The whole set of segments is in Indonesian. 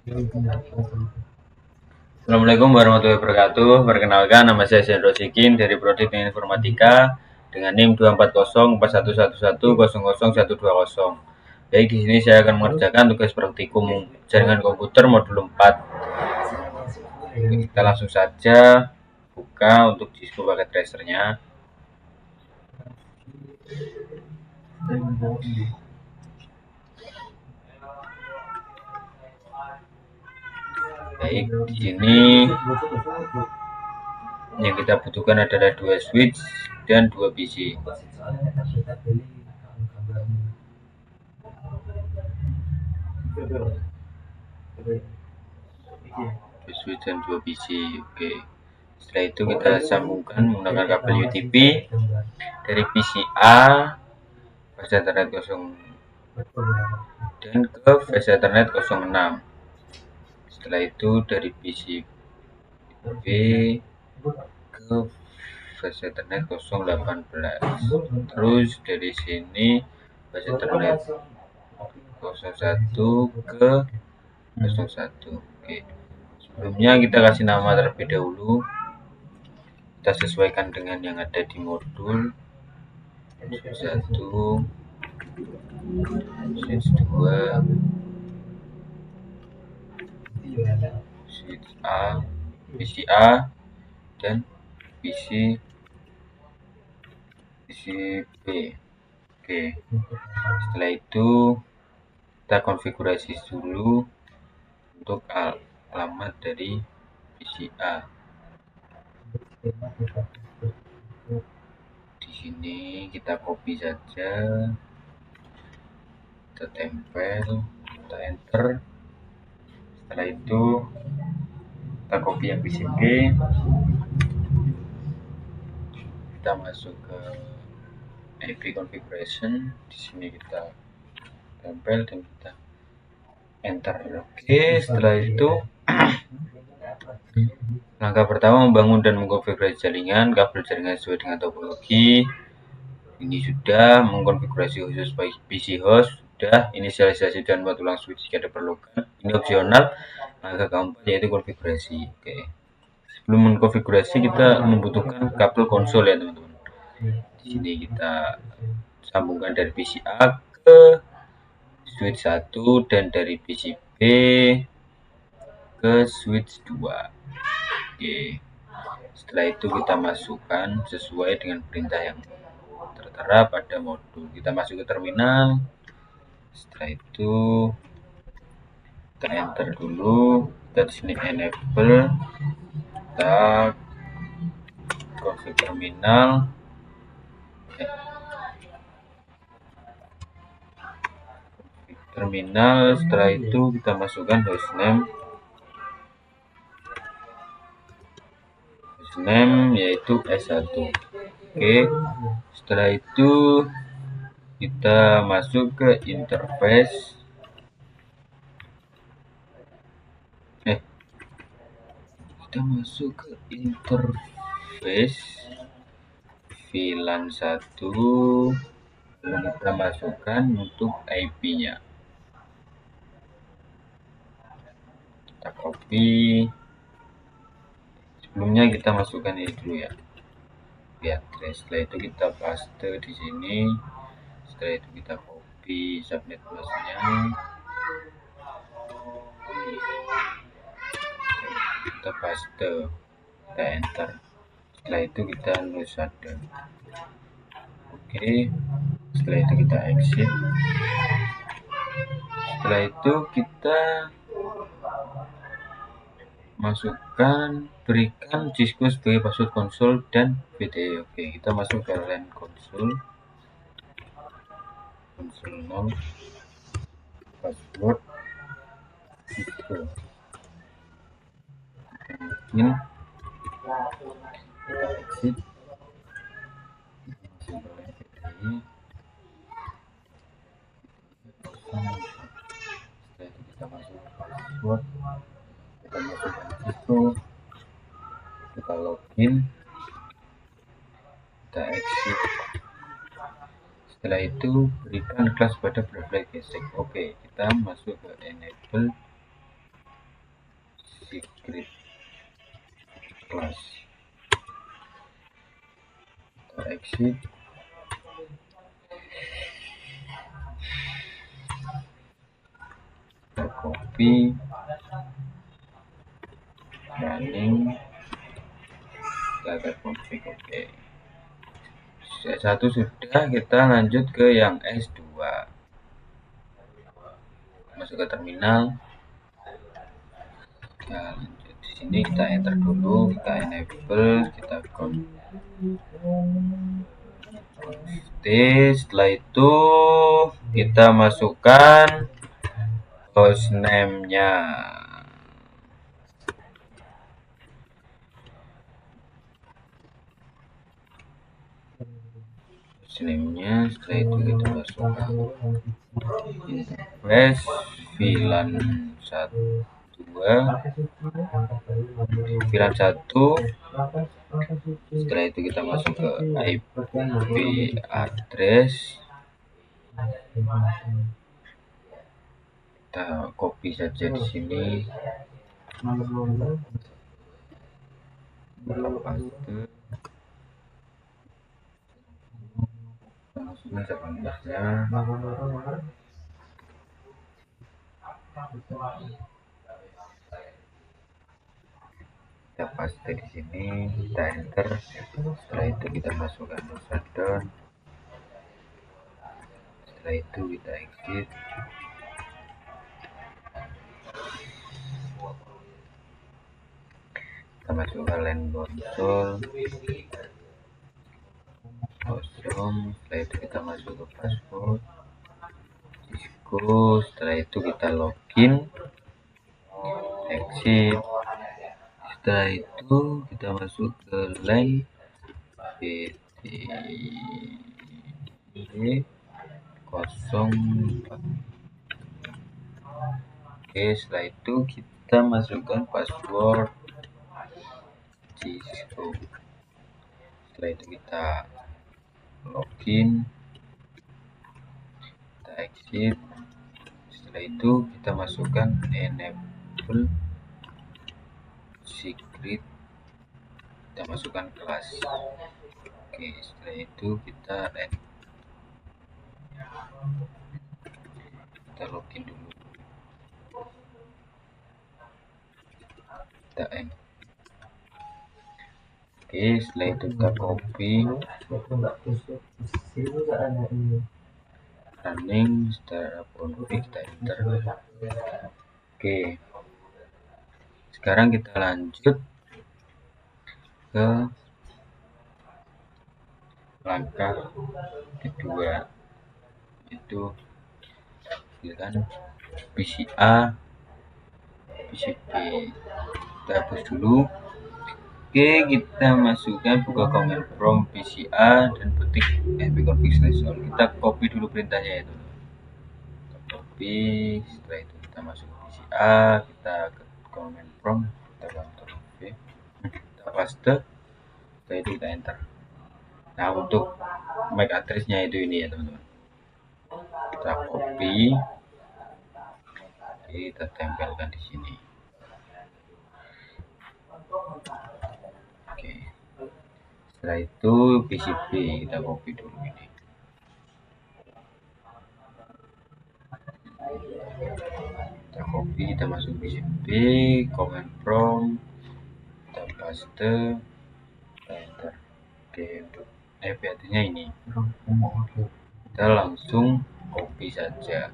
Assalamualaikum warahmatullahi wabarakatuh. Perkenalkan, nama saya Sendro Sikin dari Prodi Teknik Informatika dengan NIM 2410411100120. Baik, di sini saya akan mengerjakan tugas praktikum jaringan komputer modul 4. Kita langsung saja buka untuk Cisco paket tracernya. Baik, di sini yang kita butuhkan adalah 2 switch dan 2 PC. Switch dan 2 PC. Oke. Setelah itu kita sambungkan menggunakan kabel UTP dari PC A flash Ethernet 0 dan ke flash Ethernet 06. Setelah itu dari PC B ke flash Ethernet 018. Terus dari sini flash Ethernet 01 ke 01. Oke. Sebelumnya kita kasih nama terlebih dahulu. Kita sesuaikan dengan yang ada di modul. Switch 1, switch 2, switch A, PC A, dan PC B. Oke. Setelah itu kita konfigurasi dulu untuk alamat dari PC A. Di sini kita copy saja, kita tempel, kita enter. Setelah itu kita copy yang PC B, kita masuk ke IP configuration. Di sini kita tempel dan kita enter. Oke, setelah itu langkah pertama membangun dan mengkonfigurasi jaringan. Kabel jaringan sesuai dengan topologi. Ini sudah. Mengkonfigurasi khusus PC host sudah. Inisialisasi dan buat ulang switch jika diperlukan. Ini opsional. Langkah keempat yaitu konfigurasi. Oke. Sebelum mengkonfigurasi kita membutuhkan kabel konsol ya teman-teman. Di sini kita sambungkan dari PC A ke switch 1 dan dari PC B ke switch 2. Oke. Setelah itu kita masukkan sesuai dengan perintah yang tertera pada modul. Kita masuk ke terminal. Setelah itu kita enter dulu. Kita di sini enable. Kita config terminal. Setelah itu kita masukkan hostname yaitu S1. Oke. Setelah itu kita masuk ke interface. Kita masuk ke interface VLAN 1. Lalu kita masukkan untuk IP-nya. Kita copy. Sebelumnya kita masukkan ini dulu ya. Setelah itu kita paste di sini. Setelah itu kita copy subnet busnya. Kita paste. Kita enter. Setelah itu kita nulis ada. Oke. Setelah itu kita exit. Setelah itu kita masukkan, berikan Cisco sebagai password konsol dan VDE. Oke, kita masuk ke LAN konsol 0, password Cisco. Mungkin kita exit. Setelah itu kita masuk password, kita masukkan Cisco, kita login, kita exit. Setelah itu berikan kelas pada Bravely Basic. Oke, kita masuk ke enable. secret class. Kita exit, kita copy, running, kita akan config. Oke. S1 sudah, kita lanjut ke yang S2. Masuk ke terminal. Nah, lanjut di sini kita enter dulu, kita enable, kita setelah itu kita masukkan hostname-nya. Hostname-nya, setelah itu kita masukkan interface VLAN 1. Setelah itu kita masuk ke IP address, kita copy saja di sini, kita paste, masukkan servernya, kita paste di sini, kita enter. Setelah itu kita masukkan shutdown. Setelah itu kita exit. Kita masuk ke LAN console kosong. Setelah itu kita masuk ke password Cisco. Setelah itu kita login, exit. Setelah itu kita masuk ke LAN PTY 04. Oke, setelah itu kita masukkan password Cisco. Setelah itu kita login, kita exit. Setelah itu kita masukkan enable secret, kita masukkan kelas. Oke, setelah itu kita login dulu, kita end. Oke, setelah itu kita copy, running, setelah config kita enter. Oke, sekarang kita lanjut ke langkah kedua, itu kan PCA PCP. Kita hapus dulu. Oke, kita masukkan buka command prompt PCA dan ketik npconfig/all. Kita copy dulu perintahnya itu. Kita copy, setelah itu kita masuk ke PCA, kita ke command prompt, kita Ctrl V, kita paste, setelah itu kita enter. Nah, untuk MAC address-nya itu ini ya teman-teman. Kita copy, kita tempelkan di sini. Oke. Setelah itu PCP kita copy dulu ini. Kita copy, kita masuk PCP, command prompt, kita paste, kita enter. Oke, untuk IP address-nya ini. Kita langsung copy saja.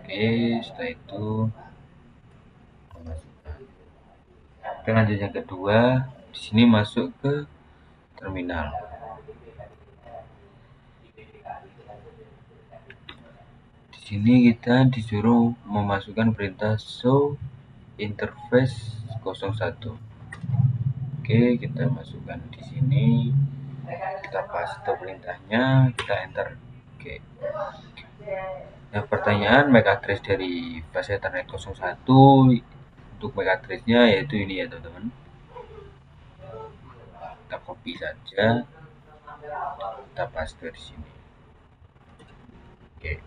Oke, setelah itu kita masukkan. Kita lanjut yang kedua. Di sini masuk ke terminal. Di sini kita disuruh memasukkan perintah show interface 01. Oke, kita masukkan di sini. Kita paste perintahnya, kita enter. Oke. Nah, pertanyaan MAC address dari flash Ethernet 01 untuk MAC address-nya yaitu ini ya teman-teman. Kita copy saja, kita paste di sini. Oke.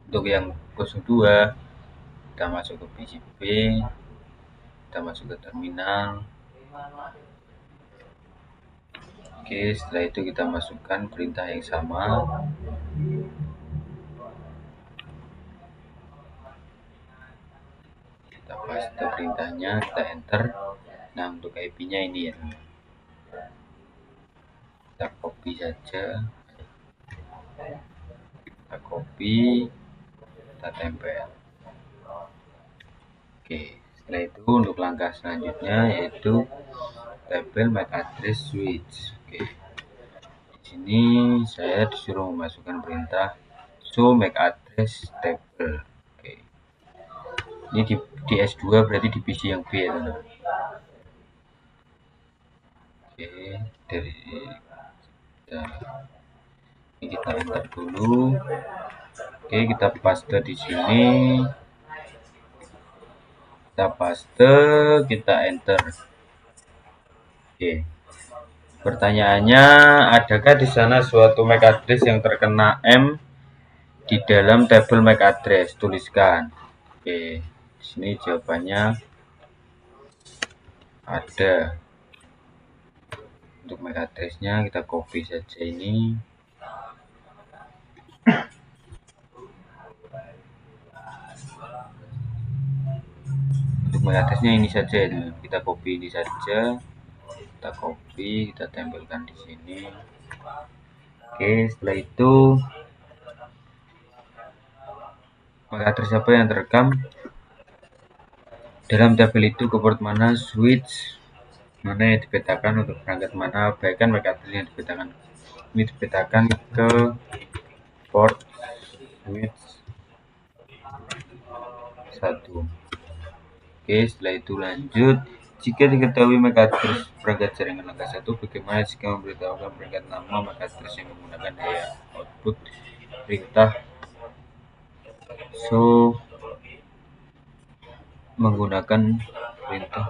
Untuk yang 02 kita masuk ke PCP, kita masuk ke terminal. Oke, setelah itu kita masukkan perintah yang sama. Kita paste perintahnya, kita enter. Nah, untuk IP-nya ini ya. Kita copy saja. Kita copy, kita tempel. Oke, setelah itu untuk langkah selanjutnya yaitu tabel MAC address switch. Oke, di sini saya disuruh memasukkan perintah show MAC address table. Oke, ini di S2 berarti di PC yang B ya teman. Oke, dari ini kita enter dulu. Oke, kita paste di sini. Kita paste, kita enter. Oke. Pertanyaannya, adakah di sana suatu MAC address yang terkena M di dalam tabel MAC address? Tuliskan. Oke. Di sini jawabannya ada. Untuk MAC address-nya kita copy saja ini. Untuk MAC address-nya ini saja, kita copy ini saja. Kita copy, kita tempelkan di sini. Oke, setelah itu MAC address apa yang terekam dalam tabel itu, ke port mana, switch mana yang dipetakan untuk perangkat mana. Bahkan MAC address yang dipetakan ini dipetakan ke port switch 1. Oke, setelah itu lanjut. Jika diketahui MAC address perangkat jaringan langkah 1, bagaimana jika memberitahukan perangkat nama MAC address yang menggunakan daya output perintah show menggunakan perintah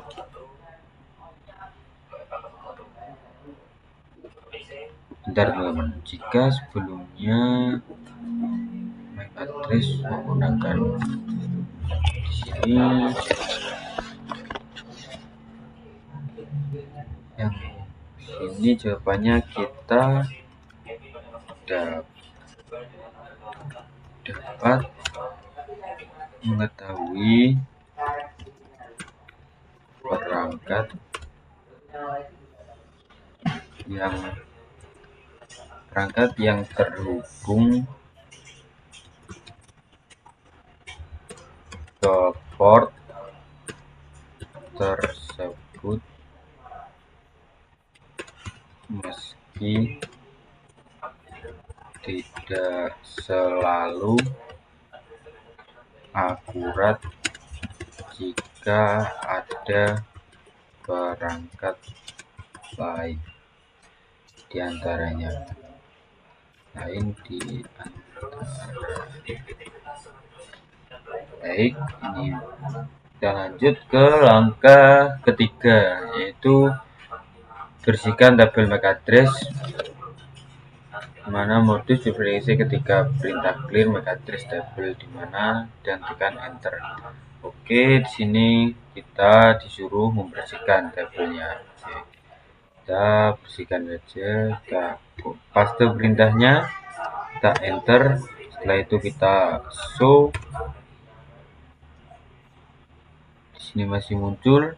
bentar teman-teman. Jika sebelumnya MAC address menggunakan di sini yang sini jawabannya kita dapat mengetahui perangkat yang terhubung ke port tersebut meski tidak selalu akurat jika ada perangkat lain di antaranya. Baik, ini kita lanjut ke langkah ketiga, yaitu bersihkan tabel MAC address, mana modus diprediksi ketika perintah clear MAC address tabel di mana, dan tekan enter. Oke, di sini kita disuruh membersihkan tabelnya. Oke, kita bersihkan saja, kita paste perintahnya, kita enter. Setelah itu kita show. Di sini masih muncul.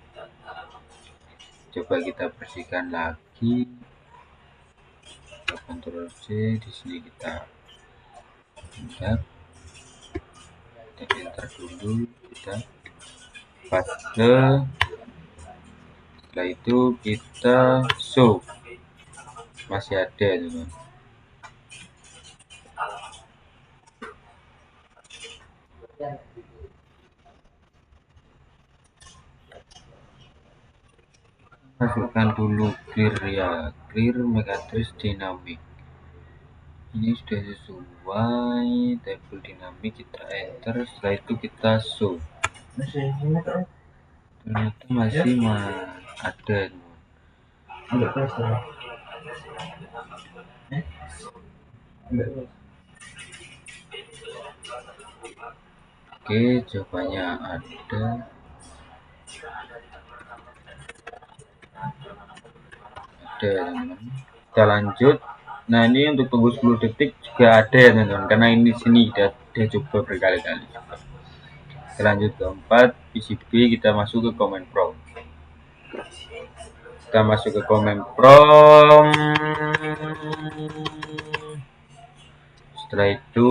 Coba kita bersihkan lagi. Kita Ctrl C. Di sini kita enter dulu. Kita paste. Setelah itu kita show. Masih ada, teman. Masukkan dulu clear ya, clear MAC address dynamic. Ini sudah sesuai tabel dinamik, kita enter. Setelah itu kita show. Ternyata masih ada. Oke, jawabannya ada. ada ya teman-teman. Kita lanjut. Nah ini untuk tunggu 10 detik juga ada ya teman-teman, karena ini sini dia coba berkali-kali. Kita lanjut ke 4 PCB, kita masuk ke command prompt. Kita masuk ke command prompt. Setelah itu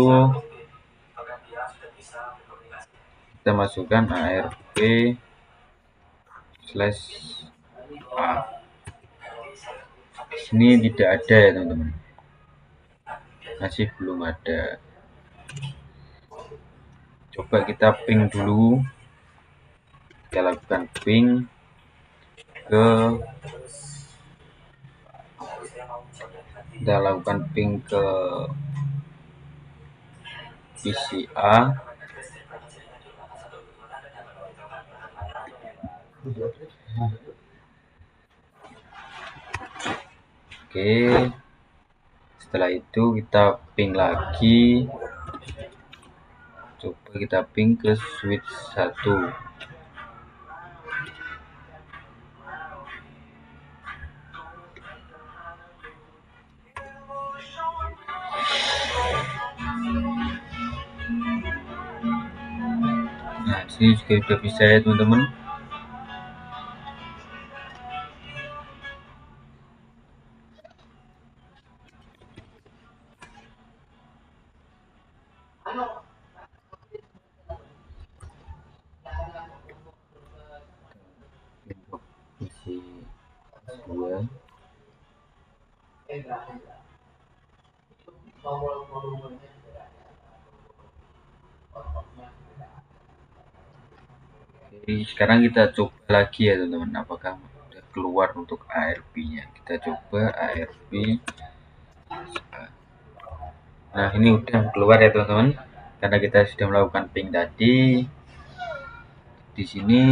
kita masukkan ARP slash A. Di sini tidak ada ya teman-teman, masih belum ada. Coba kita ping dulu, kita lakukan ping ke PCA. Oke, setelah itu kita ping lagi, coba kita ping ke switch 1. Nah sini juga udah bisa ya teman-teman. Untuk isi 2 Jadi sekarang kita coba lagi ya teman-teman, apakah udah keluar untuk ARP nya. Kita coba ARP. Nah ini udah keluar ya teman-teman, karena kita sudah melakukan ping tadi. Di sini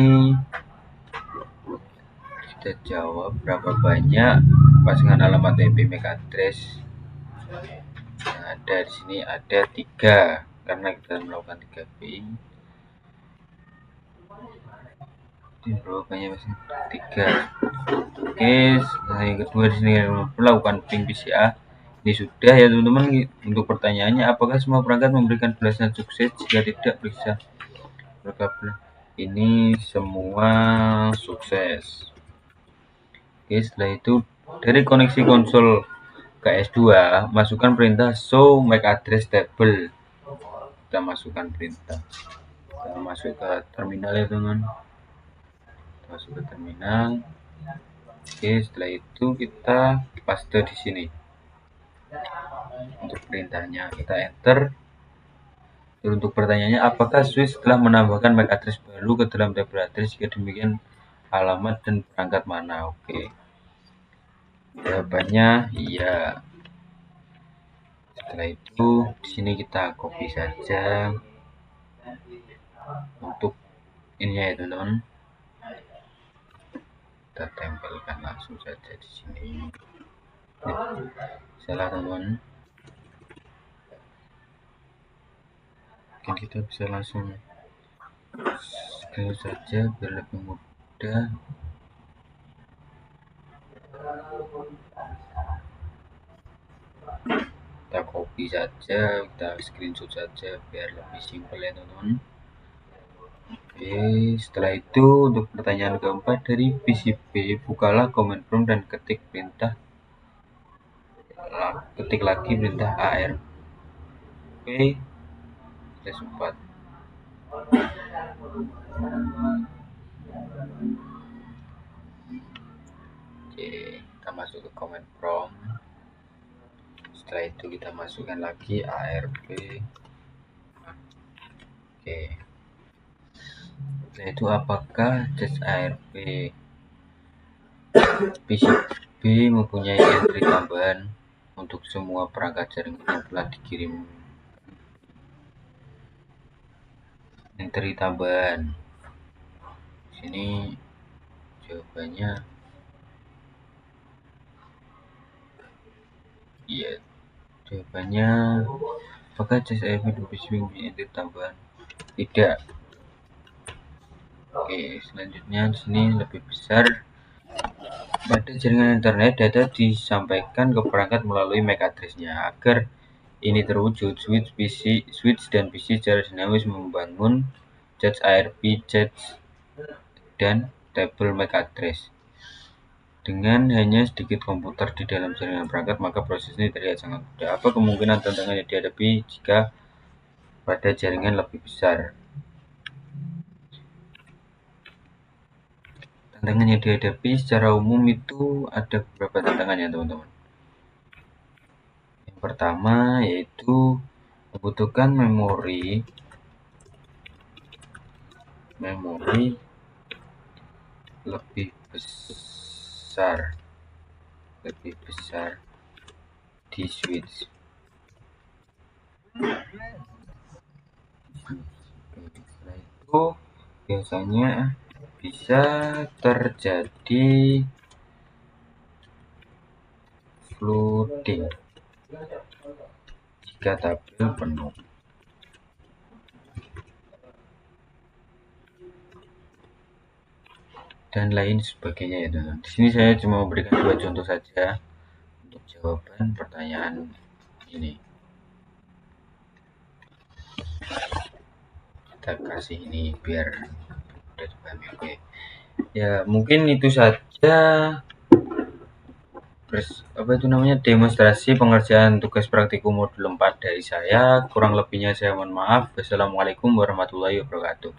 kita jawab berapa banyak pasangan alamat IP MAC address. Nah, ada di sini ada 3 karena kita melakukan 3 ping. Berapa banyak pasangan? 3. Oke, nah yang kedua di sini melakukan ping PCA. Ini sudah ya teman-teman. Untuk pertanyaannya, apakah semua perangkat memberikan belasan sukses? Jika tidak, periksa berkabel. Ini semua sukses. Oke, setelah itu dari koneksi konsol ke S2, masukkan perintah show MAC address table. Kita masukkan perintah. Kita masuk ke terminal ya teman. Masuk ke terminal. Oke, setelah itu kita paste di sini. Untuk perintahnya kita enter. Dan untuk pertanyaannya, apakah switch telah menambahkan MAC address baru ke dalam tabel address? Jika demikian, alamat dan perangkat mana? Oke. Jawabannya iya. Setelah itu di sini kita copy saja untuk ini ya teman-teman. Kita tempelkan langsung saja di sini. Salah teman-teman. Mungkin kita bisa langsung screen saja biar lebih mudah. Kita copy saja, kita screenshot saja biar lebih simpel ya teman-teman. Oke, setelah itu untuk pertanyaan keempat dari PCB, bukalah command prompt dan ketik lagi perintah ARP /4. Oke, kita masuk ke command prompt. Setelah itu kita masukkan lagi ARP. Oke. Setelah itu apakah cache ARP PCB mempunyai entry tambahan untuk semua perangkat jaringan yang telah dikirim? Entry tambahan. Sini jawabannya iya. Jawabannya apakah cache ARP PCB mempunyai entry tambahan? Tidak. Oke, selanjutnya di sini lebih besar. Pada jaringan internet, data disampaikan ke perangkat melalui MAC address-nya. Agar ini terwujud, switch dan PC secara dinamis membangun cache ARP, cache, dan tabel MAC address. Dengan hanya sedikit komputer di dalam jaringan perangkat, maka proses ini terlihat sangat mudah. Apa kemungkinan tantangan yang dihadapi jika pada jaringan lebih besar? Tantangan yang dihadapi secara umum itu ada beberapa tantangannya, teman-teman. Yang pertama yaitu membutuhkan memori lebih besar di switch. Setelah itu biasanya bisa terjadi flooding jika tabel penuh. Dan lain sebagainya ya teman-teman. Di sini saya cuma memberikan 2 contoh saja untuk jawaban pertanyaan ini. Kita kasih ini biar mudah dipahami. Oke. Ya, mungkin itu saja demonstrasi pengerjaan tugas praktikum modul 4 dari saya. Kurang lebihnya saya mohon maaf. Wassalamualaikum warahmatullahi wabarakatuh.